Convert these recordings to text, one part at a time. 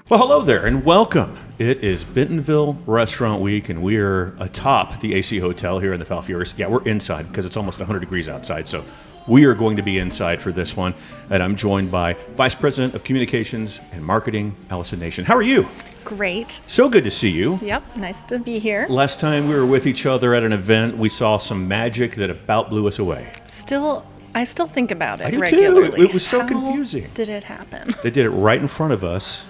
Well, hello there and welcome. It is Bentonville Restaurant Week, and we are atop the AC Hotel here in the Falfurrias. Yeah, we're inside because it's almost 100 degrees outside, so we are going to be inside for this one. And I'm joined by Vice President of Communications and Marketing, Alison Nation. How are you? Great. So good to see you. Yep, nice to be here. Last time we were with each other at an event, we saw some magic that about blew us away. I still think about it I do regularly. too. It was so How confusing. Did it happen? They did it right in front of us,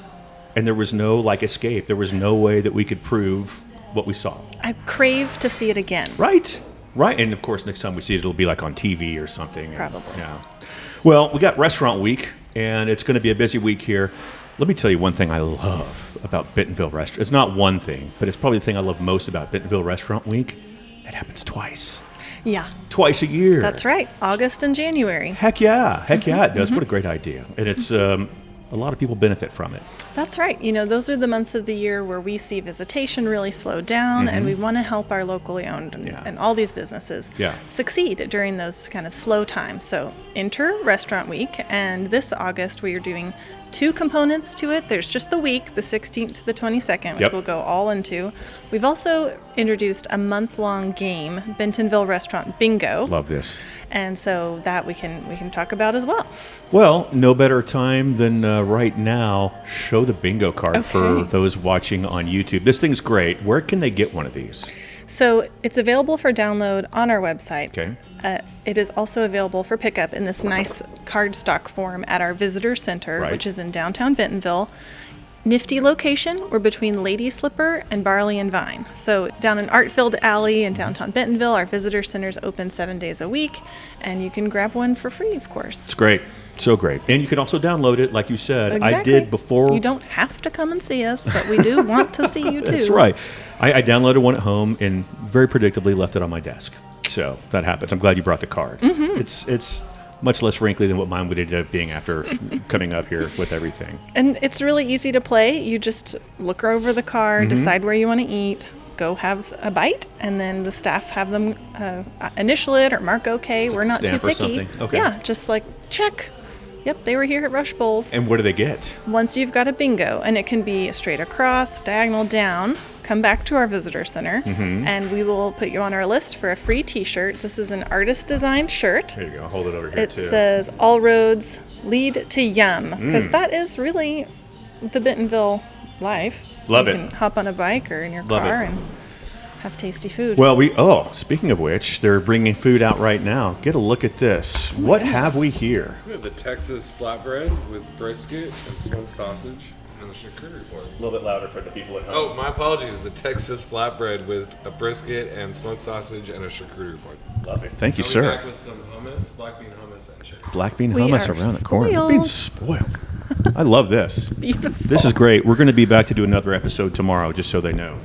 and there was no escape. There was no way that we could prove what we saw. I crave to see it again. Right. And of course, next time we see it, it'll be like on TV or something. Probably. Yeah. Well, we got Restaurant Week, and it's going to be a busy week here. Let me tell you one thing I love about Bentonville Restaurant. It's not one thing, but it's probably the thing I love most about Bentonville Restaurant Week. It happens twice. Yeah. Twice a year. That's right. August and January. Heck yeah, it does. What a great idea. And it's a lot of people benefit from it. That's right. You know, those are the months of the year where we see visitation really slow down, and we want to help our locally owned and all these businesses succeed during those kind of slow times. So enter Restaurant Week, and this August we are doing two components to it. There's just the week, the 16th to the 22nd, which we'll go all into. We've also introduced a month-long game, Bentonville Restaurant Bingo. Love this. And so that we can talk about as well. Well, no better time than right now. Show the bingo card for those watching on YouTube. This thing's great. Where can they get one of these? So it's available for download on our website. Okay. It is also available for pickup in this nice cardstock form at our visitor center, which is in downtown Bentonville. Nifty location. We're between Lady Slipper and Barley and Vine. So down an art-filled alley in downtown Bentonville, our visitor center's open 7 days a week, and you can grab one for free, of course. It's great. So great. And you can also download it, like you said. Exactly. I did before. You don't have to come and see us, but we do want to see you too. That's right. I downloaded one at home and very predictably left it on my desk. So that happens. I'm glad you brought the card. It's much less wrinkly than what mine would end up being after coming up here with everything. And it's really easy to play. You just look over the card, decide where you want to eat, go have a bite, and then the staff have them initial it or mark okay. We're not too picky. Okay. Yeah, just like check. Yep, they were here at Rush Bowls. And what do they get? Once you've got a bingo, and it can be straight across, diagonal down, come back to our visitor center, and we will put you on our list for a free T-shirt. This is an artist-designed shirt. There you go. Hold it over here, too. It says, "All roads lead to yum," because that is really the Bentonville life. Love it. You can hop on a bike or in your car and have tasty food. Well, speaking of which, they're bringing food out right now. Get a look at this. What have we here? We have the Texas flatbread with brisket and smoked sausage and the charcuterie board. A little bit louder for the people at home. Oh, my apologies. The Texas flatbread with a brisket and smoked sausage and a charcuterie board. Love it. Thank you, I'll sir. be back with some hummus, black bean hummus, and chicken. Black bean We hummus are around the corner. spoiled. We're being spoiled. I love this. Beautiful. This is great. We're going to be back to do another episode tomorrow, just so they know.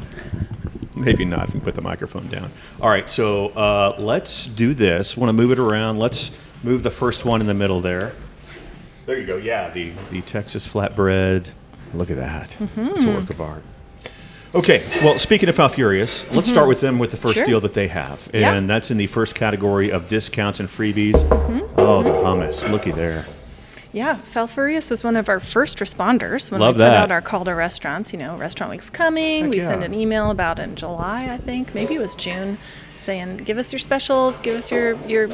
Maybe not if we put the microphone down. All right, so let's do this. Want to move it around. Let's move the first one in the middle there. There you go. Yeah, the Texas flatbread. Look at that. It's a work of art. Okay, well, speaking of Falfurrias, let's start with them with the first deal that they have. And that's in the first category of discounts and freebies. Oh, the hummus. Looky there. Yeah, Falfurrias was one of our first responders when Love we put that. out our call to restaurants. You know, Restaurant Week's coming. We sent an email about it in July, I think. Maybe it was June, saying, give us your specials, give us your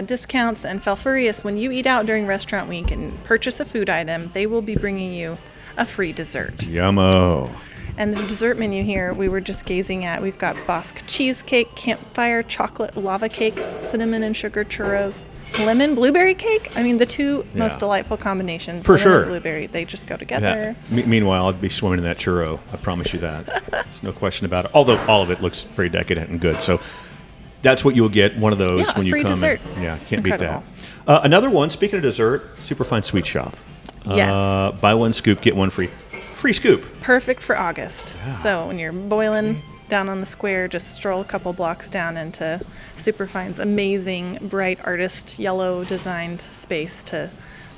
discounts. And Falfurrias, when you eat out during Restaurant Week and purchase a food item, they will be bringing you a free dessert. Yummo. And the dessert menu here, we were just gazing at. We've got Bosque cheesecake, campfire chocolate lava cake, cinnamon and sugar churros, lemon blueberry cake. I mean, the two most delightful combinations. For lemon sure. and blueberry, they just go together. Yeah. Meanwhile, I'd be swimming in that churro. I promise you that. There's no question about it. Although all of it looks very decadent and good. So that's what you'll get, one of those when you free come. Dessert. Can't Incredible. beat that. Another one, speaking of dessert, Superfine Sweet Shop. Yes. Buy one scoop, get one free. Free scoop. Perfect for August. Yeah. So when you're boiling down on the square, just stroll a couple blocks down into Superfine's amazing, bright artist, yellow designed space to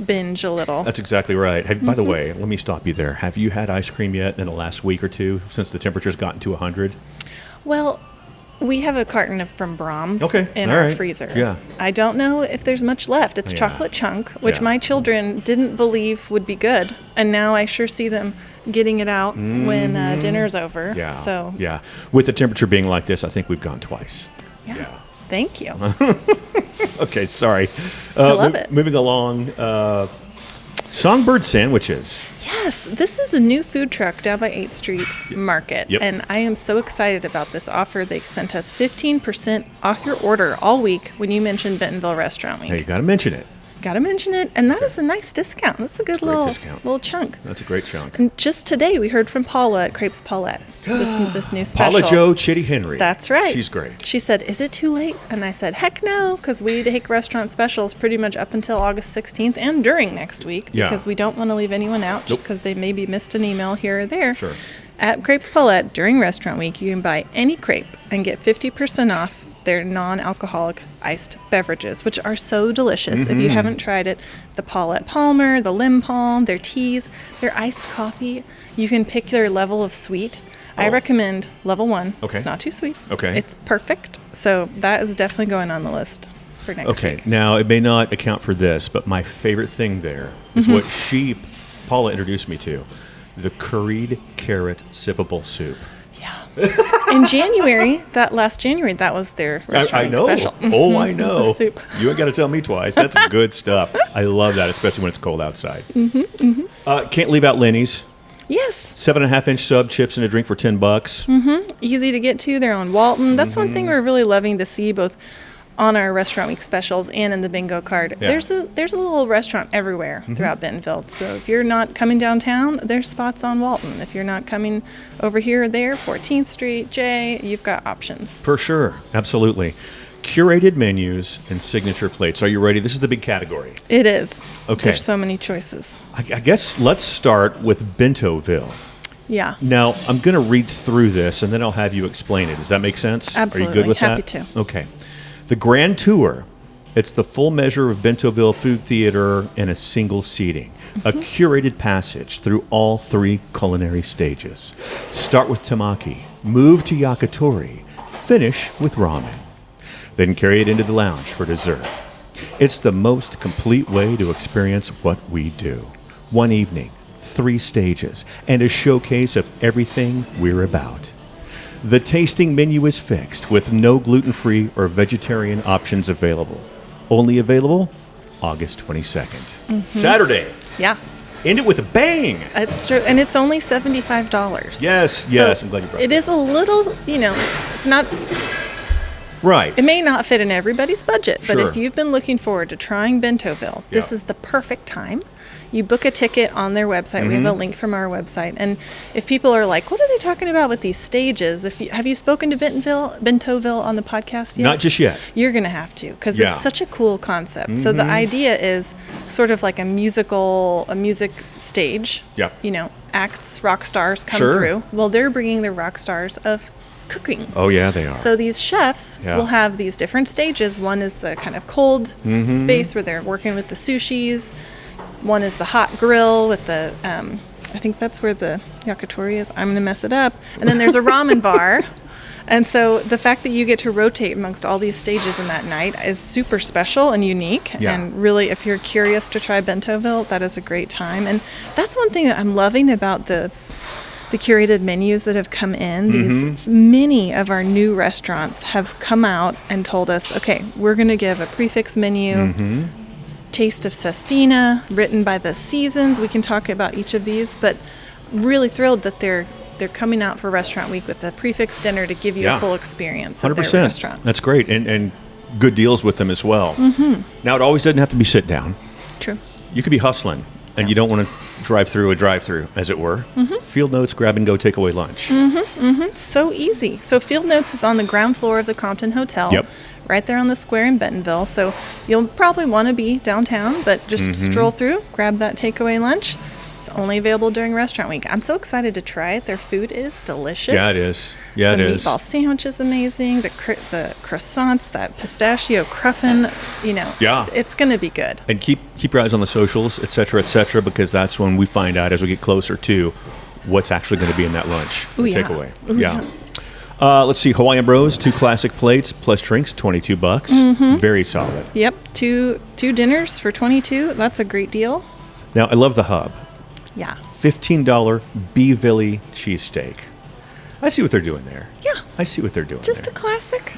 binge a little. That's exactly right. By the way, let me stop you there. Have you had ice cream yet in the last week or two since the temperature's gotten to 100? Well, We have a carton from Brahms Okay, in all our right. freezer. Yeah. I don't know if there's much left. It's Yeah. chocolate chunk, which Yeah. my children didn't believe would be good. And now I sure see them getting it out when dinner's over. Yeah. So, Yeah. With the temperature being like this, I think we've gone twice. yeah. Thank you. Okay, sorry. I love it. Moving along, Songbird sandwiches. Yes, this is a new food truck down by 8th Street Market. Yep. And I am so excited about this offer. They sent us 15% off your order all week when you mentioned Bentonville Restaurant Week. Hey, you got to mention it. Got to mention it. And that is a nice discount. That's a good Great discount. little chunk. That's a great chunk. And just today, we heard from Paula at Crepes Paulette, this new special. Paula Joe Chitty Henry. That's right. She's great. She said, is it too late? And I said, heck no, because we take restaurant specials pretty much up until August 16th and during next week, Yeah. because we don't want to leave anyone out just Nope. because they maybe missed an email here or there. Sure. At Crepes Paulette, during restaurant week, you can buy any crepe and get 50% off their non-alcoholic iced beverages, which are so delicious. If you haven't tried it, the Paulette Palmer, the Lim Palm, their teas, their iced coffee, you can pick their level of sweet. I recommend level 1. Okay. It's not too sweet. Okay. It's perfect. So that is definitely going on the list for next Okay, week. now it may not account for this, but my favorite thing there is what Paula introduced me to, the curried carrot sippable soup. Yeah. In January, last January, that was their restaurant I know. special. Oh, I It was know. the soup. You ain't got to tell me twice. That's good stuff. I love that, especially when it's cold outside. Can't leave out Lenny's. Yes. 7.5-inch sub, chips and a drink for $10. Easy to get to. They're on Walton. That's one thing we're really loving to see, both on our restaurant week specials and in the bingo card. Yeah. There's a little restaurant everywhere throughout Bentonville. So if you're not coming downtown, there's spots on Walton. If you're not coming over here or there, 14th Street, J, you've got options. For sure, absolutely. Curated menus and signature plates. Are you ready? This is the big category. It is. Okay. There's so many choices. I guess let's start with Bentonville. Yeah. Now, I'm going to read through this, and then I'll have you explain it. Does that make sense? Absolutely. Are you good with Happy that? to. Okay. The Grand Tour. It's the full measure of Bentonville food theater in a single seating. A curated passage through all 3 culinary stages. Start with temaki, move to yakitori, finish with ramen. Then carry it into the lounge for dessert. It's the most complete way to experience what we do. One evening, 3 stages, and a showcase of everything we're about. The tasting menu is fixed with no gluten-free or vegetarian options available. Only available August 22nd. Saturday. Yeah. End it with a bang. It's true. And it's only $75. Yes, So I'm glad you brought it that. is a little, it's not, Right. it may not fit in everybody's budget, but Sure. if you've been looking forward to trying Bentonville, this Yeah. is the perfect time. You book a ticket on their website. We have a link from our website. And if people are like, what are they talking about with these stages? Have you spoken to Bentonville on the podcast yet? Not just yet. You're going to have to, because Yeah. it's such a cool concept. So the idea is sort of like a music stage. Yeah. Acts, rock stars come Sure. through. Well, they're bringing the rock stars of cooking. Oh, yeah, they are. So these chefs Yeah. will have these different stages. One is the kind of cold space where they're working with the sushis. One is the hot grill with the, I think that's where the yakitori is. I'm going to mess it up. And then there's a ramen bar. And so the fact that you get to rotate amongst all these stages in that night is super special and unique. Yeah. And really, if you're curious to try Bentonville, that is a great time. And that's one thing that I'm loving about the curated menus that have come in. These many of our new restaurants have come out and told us, okay, we're going to give a prefix menu. Taste of Sestina, written by the Seasons. We can talk about each of these, but really thrilled that they're coming out for Restaurant Week with a prefix dinner to give you Yeah. a full experience of 100%. their restaurant. That's great. And good deals with them as well. Now, it always doesn't have to be sit down. True. You could be hustling, and you don't want to drive through a drive-through, as it were. Field Notes, grab and go, take away lunch. So easy. So Field Notes is on the ground floor of the Compton Hotel. Yep. Right there on the square in Bentonville. So you'll probably want to be downtown, but just stroll through, grab that takeaway lunch. It's only available during Restaurant Week. I'm so excited to try it. Their food is delicious. Yeah, it is. Yeah, the it is. meatball sandwich is amazing. The croissants, that pistachio cruffin, Yeah. it's going to be good. And keep your eyes on the socials, et cetera, because that's when we find out as we get closer to what's actually going to be in that lunch, Ooh, the yeah. takeaway. Ooh, Yeah. Let's see, Hawaiian Bros, 2 classic plates plus drinks, $22. Very solid. Yep, two dinners for $22. That's a great deal. Now, I love the hub. Yeah. $15 Beevilly cheesesteak. I see what they're doing there. Yeah. I see what they're doing Just there. a classic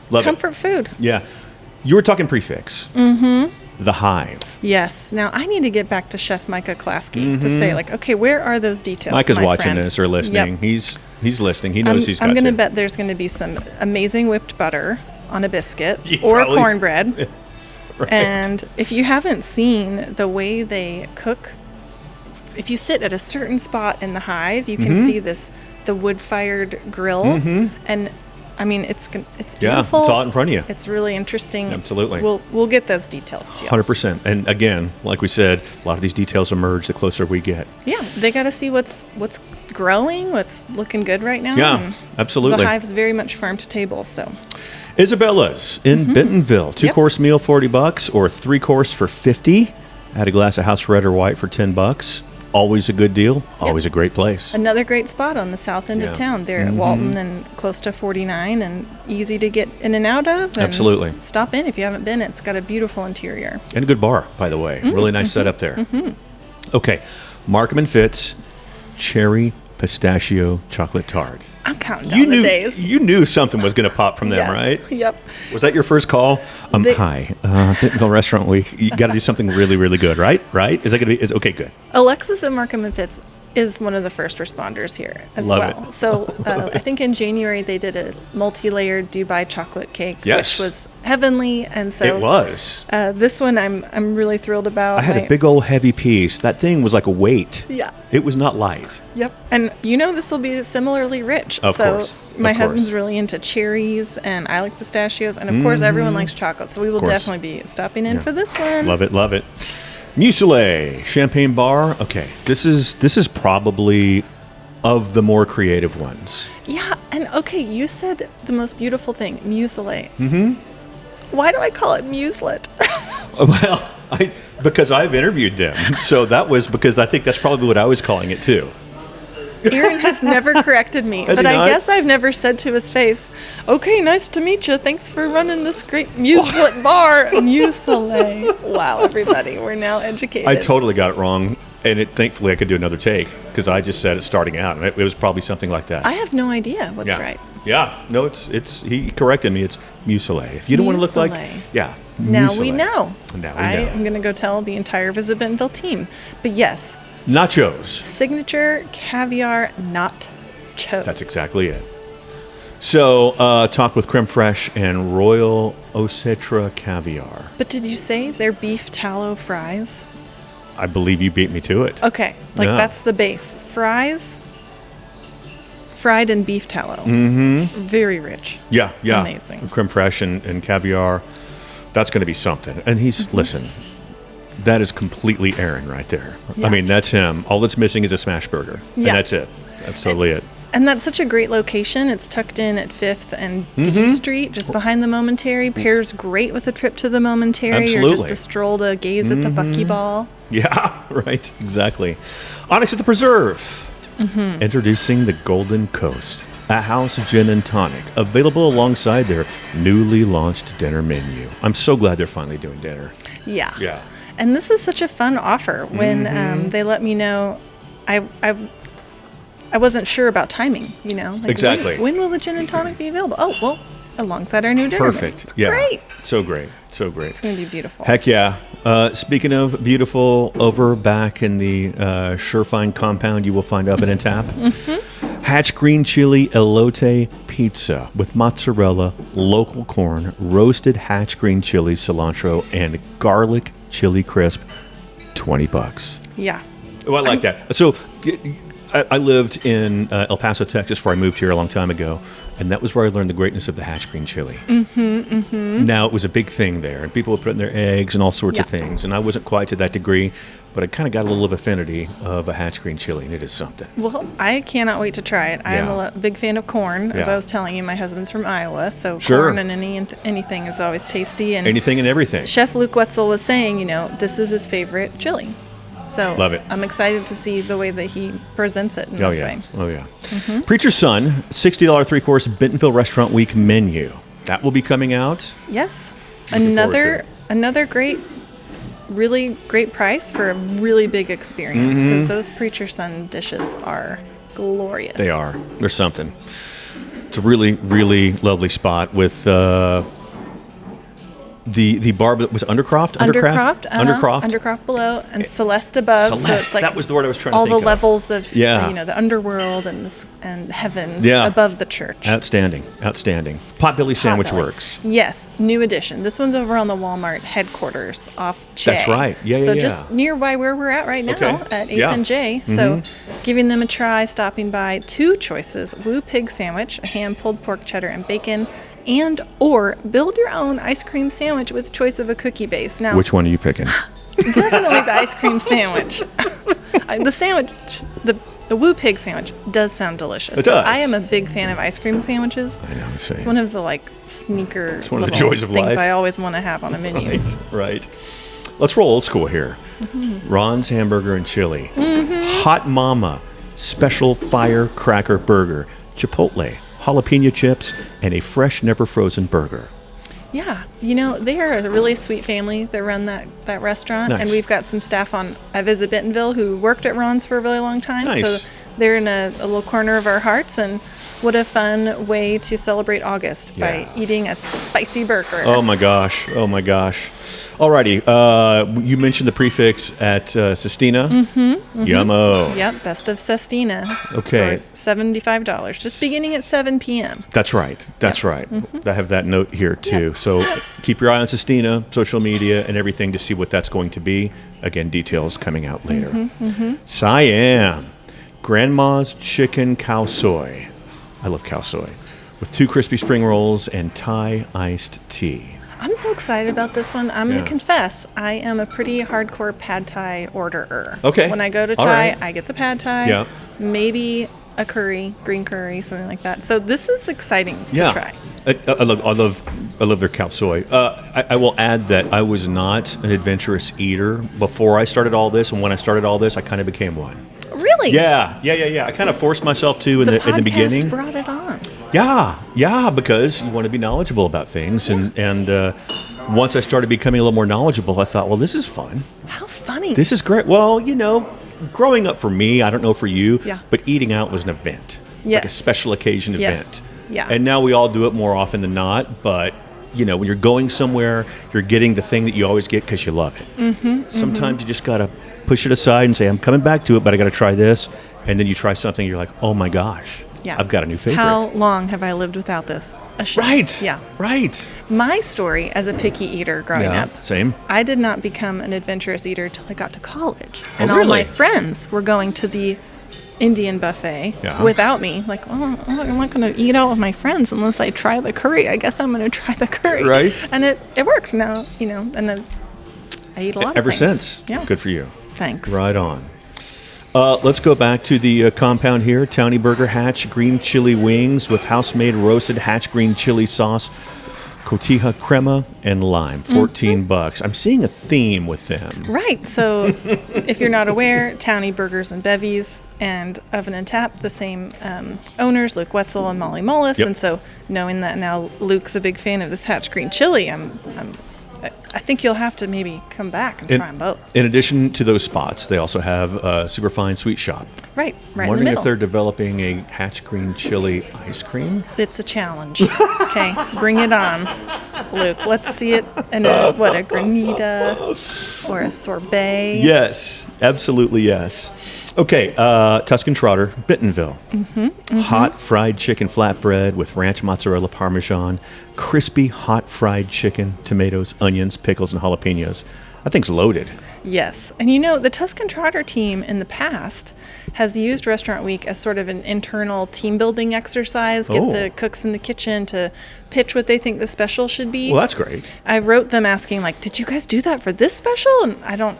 Love comfort food. Yeah. You were talking prefix. Mm-hmm. The Hive. Yes. Now, I need to get back to Chef Micah Klasky to say, like, okay, where are those details, Micah's my watching friend? this or listening. Yep. He's listening. He knows he's got I'm to. going to bet there's going to be some amazing whipped butter on a biscuit Yeah, or probably. cornbread. Right. And if you haven't seen the way they cook, if you sit at a certain spot in the Hive, you can see the wood-fired grill. And I mean, it's beautiful. Yeah, it's all in front of you. It's really interesting. Absolutely. We'll get those details to you. 100%. And again, like we said, a lot of these details emerge the closer we get. Yeah, they got to see what's growing, what's looking good right now. Yeah, and absolutely. The Hive is very much farm to table, so. Isabella's in Bentonville. 2-course meal, $40, or 3-course for $50. Add a glass of house red or white for $10. Always a good deal. Always a great place. Another great spot on the south end Yeah. of town. They're at Walton and close to 49 and easy to get in and out of. And Absolutely. Stop in if you haven't been. It's got a beautiful interior. And a good bar, by the way. Really nice setup there. Okay. Markham and Fitz, cherry pistachio chocolate tart. I'm counting down the days. You knew something was going to pop from them, Yes. right? Yep. Was that your first call? Hi, Bentonville Restaurant Week. You got to do something really, really good, right? Right? Is that going to be? Okay, good. Alexis at Markham and Fitz is one of the first responders here as Love well. it. So I think in January they did a multi-layered Dubai chocolate cake, Yes. which was heavenly. And so It was. this one I'm really thrilled about. I had a big old heavy piece. That thing was like a weight. Yeah. It was not light. Yep. And this will be similarly rich. Of so course. my Of course. husband's really into cherries and I like pistachios. And of course, everyone likes chocolate. So we will course. definitely be stopping in for this one. Love it, love it. Muselé, Champagne Bar. Okay, this is probably of the more creative ones. Yeah. And okay, you said the most beautiful thing, muselé. Mm-hmm. Why do I call it muselet? Well, because I've interviewed them, so that was because I think that's probably what I was calling it too. Aaron has never corrected me, Has but he I not? guess I've never said to his face, "Okay, nice to meet you. Thanks for running this great muselet bar, muselé." Wow, everybody, we're now educated. I totally got it wrong, and thankfully I could do another take because I just said it starting out, and it was probably something like that. I have no idea what's yeah. right. Yeah, no, it's he corrected me. It's muselé. If you don't want to look like, Muselé. yeah. Now muselé. we know. Now we I know. am going to go tell the entire Visit Bentonville team. But yes, Nachos. signature caviar nachos. That's exactly it. So, talk with creme fraiche and Royal Osetra caviar. But did you say they're beef tallow fries? I believe you beat me to it. Okay, Yeah. that's the base. Fries, fried in beef tallow. Mm-hmm. Very rich. Yeah. Amazing. Creme fraiche and caviar. That's going to be something. And he's, listen, that is completely Aaron right there. Yeah. I mean, that's him. All that's missing is a smash burger. Yeah. And that's it. That's totally it. And that's such a great location. It's tucked in at 5th and D Street, just behind the Momentary. Pairs great with a trip to the Momentary or just Absolutely. a stroll to gaze at the buckyball. Yeah, right. Exactly. Onyx at the Preserve. Introducing the Golden Coast, a house gin and tonic, available alongside their newly launched dinner menu. I'm so glad they're finally doing dinner. Yeah. Yeah. And this is such a fun offer. When they let me know, I wasn't sure about timing, Like, Exactly. When will the gin and tonic be available? Oh, well, alongside our new dinner Perfect. menu. Yeah. Great. So great. So great. It's going to be beautiful. Heck yeah. Speaking of beautiful, over back in the Surefine compound, you will find Up and Tap. Hatch green chili elote pizza with mozzarella, local corn, roasted hatch green chili, cilantro, and garlic chili crisp. $20. Yeah. Oh, I like that. So I lived in El Paso, Texas, before I moved here a long time ago, and that was where I learned the greatness of the hatch green chili. Now, it was a big thing there, and people would put in their eggs and all sorts of Yeah. things, and I wasn't quite to that degree, but I kind of got a little of affinity of a hatch green chili, and it is something. Well, I cannot wait to try it. I'm Yeah. a big fan of corn. As Yeah. I was telling you, my husband's from Iowa, so Sure. corn and anything is always tasty. And Anything and everything. Chef Luke Wetzel was saying, this is his favorite chili. So Love it. I'm excited to see the way that he presents it in Oh, this yeah. way. Oh, yeah. Preacher's Son, $60 3-course Bentonville Restaurant Week menu. That will be coming out. Yes. Looking forward to it. Another great, really great price for a really big experience, because those Preacher's Son dishes are glorious. They are. They're something. It's a really, really lovely spot with the bar that was Undercroft below, and Celeste above. Celeste, so it's like that was the word I was trying to all think the of. levels of Yeah. the underworld and heavens Yeah. above the church. Outstanding. Potbelly Sandwich Potbelly. Works. Yes, new addition. This one's over on the Walmart headquarters off J. That's right. Yeah, So yeah. just nearby where we're at right now Okay. at 8th Yeah. and J. So giving them a try, stopping by. 2 choices: Woo Pig Sandwich, a ham, pulled pork, cheddar, and bacon, or build your own ice cream sandwich with a choice of a cookie base. Now, Which one are you picking? definitely the ice cream sandwich. The sandwich, the Woo Pig sandwich does sound delicious. It does. I am a big fan of ice cream sandwiches. I know. It's one of the sneaker. It's one of the little joys of things life. I always want to have on a menu. Right. Let's roll old school here. Ron's Hamburger and Chili. Hot Mama Special Firecracker Burger. Chipotle, jalapeno chips, and a fresh, never frozen burger. Yeah, they are a really sweet family that run that restaurant, Nice. and we've got some staff on I Visit Bentonville who worked at Ron's for a really long time. Nice. So they're in a little corner of our hearts, and what a fun way to celebrate August by eating a spicy burger. Oh my gosh. Alrighty. You mentioned the prefix at Sestina. Yummo. Yep, Best of Sestina. Okay. For $75, just beginning at 7 p.m. That's right. I have that note here too. So keep your eye on Sestina, social media, and everything to see what that's going to be. Again, details coming out later. Siam, Grandma's Chicken Cow Soy. I love cow soy. With 2 crispy spring rolls and Thai iced tea. I'm so excited about this one. I'm going to confess, I am a pretty hardcore pad thai orderer. Okay. When I go to All Thai, right. I get the pad thai. Yeah. Maybe a curry, green curry, something like that. So this is exciting to try. I love their cow soy. I will add that I was not an adventurous eater before I started all this, and when I started all this, I kind of became one. Really? Yeah. I kind of forced myself to in the beginning. podcast brought it on. Yeah, because you want to be knowledgeable about things, and once I started becoming a little more knowledgeable, I thought, well, this is fun. How funny. This is great. Well, growing up for me, I don't know for you, Yeah. but eating out was an event. It's like a Yes. special occasion Yes. event. Yeah. And now we all do it more often than not, but when you're going somewhere, you're getting the thing that you always get because you love it. Sometimes you just got to push it aside and say, I'm coming back to it, but I got to try this. And then you try something, you're like, oh my gosh, I've got a new favorite. How long have I lived without this? Right. Yeah. Right. My story as a picky eater growing up. Same. I did not become an adventurous eater till I got to college. And really? all my friends were going to the Indian buffet without me. Like, oh, I'm not going to eat out with my friends unless I try the curry. I guess I'm going to try the curry. Right. And it worked now, and I eat a lot Ever of things. since. Yeah. Good for you. Thanks. Right on. Let's go back to the compound here. Townie Burger Hatch Green Chili Wings with house-made roasted Hatch Green Chili Sauce, cotija crema, and lime. $14. I'm seeing a theme with them. Right. So if you're not aware, Townie Burgers and Bevies and Oven and Tap, the same owners, Luke Wetzel and Molly Mullis. Yep. And so knowing that now Luke's a big fan of this Hatch Green Chili, I think you'll have to maybe come back and try them both. In addition to those spots, they also have a Superfine Sweet Shop. Right I'm in the wondering middle. if they're developing a Hatch Green Chili ice cream. It's a challenge. Okay, bring it on, Luke. Let's see it in a granita or a sorbet. Yes, absolutely yes. Okay, Tuscan Trotter, Bentonville. Hot fried chicken flatbread with ranch mozzarella parmesan, crispy hot fried chicken, tomatoes, onions, pickles, and jalapenos. That thing's loaded. Yes. And the Tuscan Trotter team in the past has used Restaurant Week as sort of an internal team building exercise, get the cooks in the kitchen to pitch what they think the special should be. Well, that's great. I wrote them asking, did you guys do that for this special? And I don't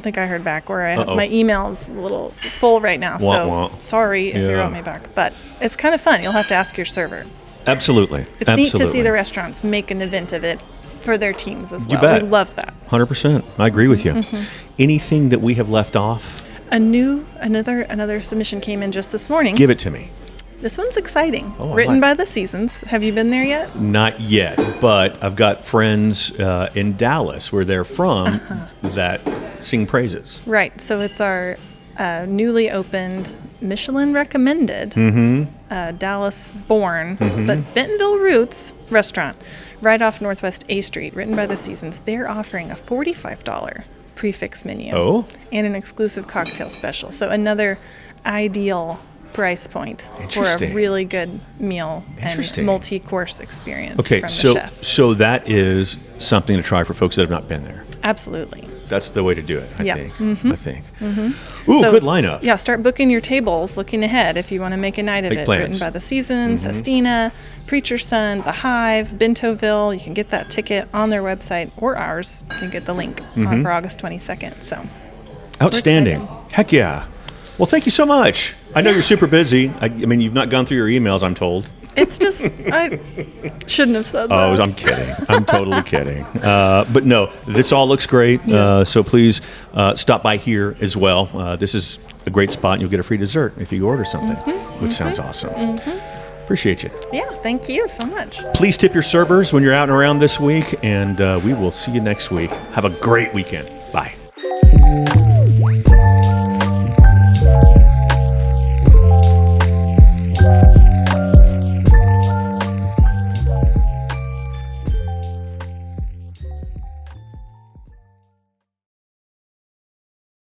think I heard back, or my email's a little full right now. Wah. Sorry if you wrote me back. But it's kind of fun. You'll have to ask your server. Absolutely. It's neat to see the restaurants make an event of it for their teams as well. You bet. We love that. 100%. I agree with you. Anything that we have left off? Another submission came in just this morning. Give it to me. This one's exciting. Oh, Written by the Seasons. Have you been there yet? Not yet, but I've got friends in Dallas, where they're from, that sing praises. Right. So it's our newly opened, Michelin recommended, Dallas born, but Bentonville Roots restaurant right off Northwest A Street, written by the Seasons. They're offering a $45 prefix menu and an exclusive cocktail special. So another ideal price point for a really good meal and multi-course experience from the chef. So that is something to try for folks that have not been there. Absolutely. That's the way to do it, I think. Mm-hmm. Ooh, good lineup. Yeah, start booking your tables looking ahead if you want to make a night of Big it. plans. Written by the Seasons, Estina, Preacher's Son, The Hive, Bentonville. You can get that ticket on their website or ours. You can get the link on for August 22nd. So, outstanding. Heck yeah. Well, thank you so much. I know you're super busy. I mean, you've not gone through your emails, I'm told. It's just, I shouldn't have said that. Oh, I'm kidding. I'm totally kidding. But no, this all looks great. Yes. So please stop by here as well. This is a great spot, and you'll get a free dessert if you order something, which sounds awesome. Appreciate you. Yeah, thank you so much. Please tip your servers when you're out and around this week, and we will see you next week. Have a great weekend. Bye.